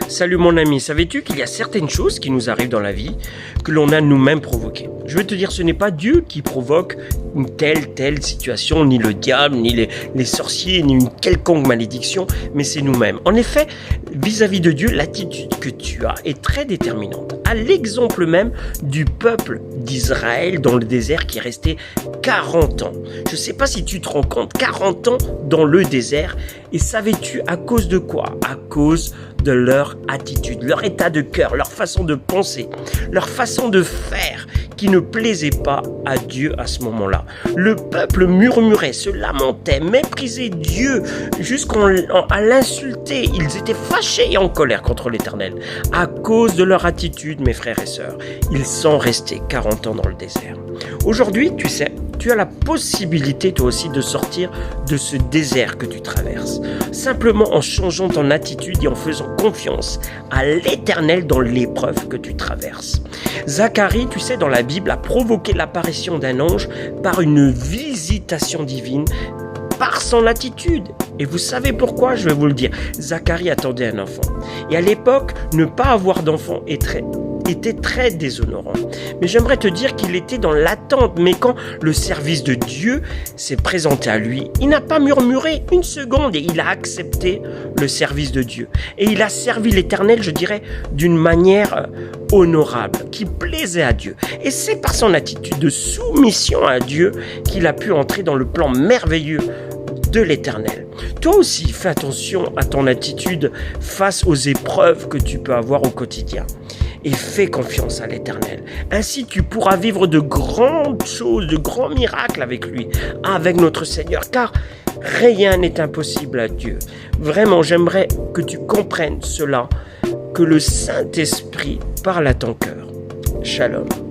Salut mon ami, savais-tu qu'il y a certaines choses qui nous arrivent dans la vie que l'on a nous-mêmes provoquées? Je veux te dire, ce n'est pas Dieu qui provoque une telle situation, ni le diable, ni les sorciers, ni une quelconque malédiction, mais c'est nous-mêmes. En effet, vis-à-vis de Dieu, l'attitude que tu as est très déterminante. À l'exemple même du peuple d'Israël dans le désert qui est resté 40 ans. Je ne sais pas si tu te rends compte, 40 ans dans le désert. Et savais-tu à cause de quoi? À cause de leur attitude, leur état de cœur, leur façon de penser, leur façon de faire qui ne plaisait pas à Dieu à ce moment-là. Le peuple murmurait, se lamentait, méprisait Diqu'à l'insulter. Ils étaient fâchés et en colère contre l'Éternel. À cause de leur attitude, mes frères et sœurs, ils sont restés 40 ans dans le désert. Aujourd'hui, tu sais, tu as la possibilité toi aussi de sortir de ce désert que tu traverses. Simplement en changeant ton attitude et en faisant confiance à l'Éternel dans l'épreuve que tu traverses. Zacharie, tu sais, dans la Bible, a provoqué l'apparition d'un ange par une visitation divine, par son attitude. Et vous savez pourquoi? Je vais vous le dire. Zacharie attendait un enfant. Et à l'époque, ne pas avoir d'enfant était très déshonorant. Mais j'aimerais te dire qu'il était dans l'attente. Mais quand le service de Dieu s'est présenté à lui, il n'a pas murmuré une seconde et il a accepté le service de Dieu. Et il a servi l'Éternel, je dirais, d'une manière honorable, qui plaisait à Dieu. Et c'est par son attitude de soumission à Dieu qu'il a pu entrer dans le plan merveilleux de l'Éternel. Toi aussi, fais attention à ton attitude face aux épreuves que tu peux avoir au quotidien. Et fais confiance à l'Éternel. Ainsi, tu pourras vivre de grandes choses, de grands miracles avec lui, avec notre Seigneur, car rien n'est impossible à Dieu. Vraiment, j'aimerais que tu comprennes cela, que le Saint-Esprit parle à ton cœur. Shalom.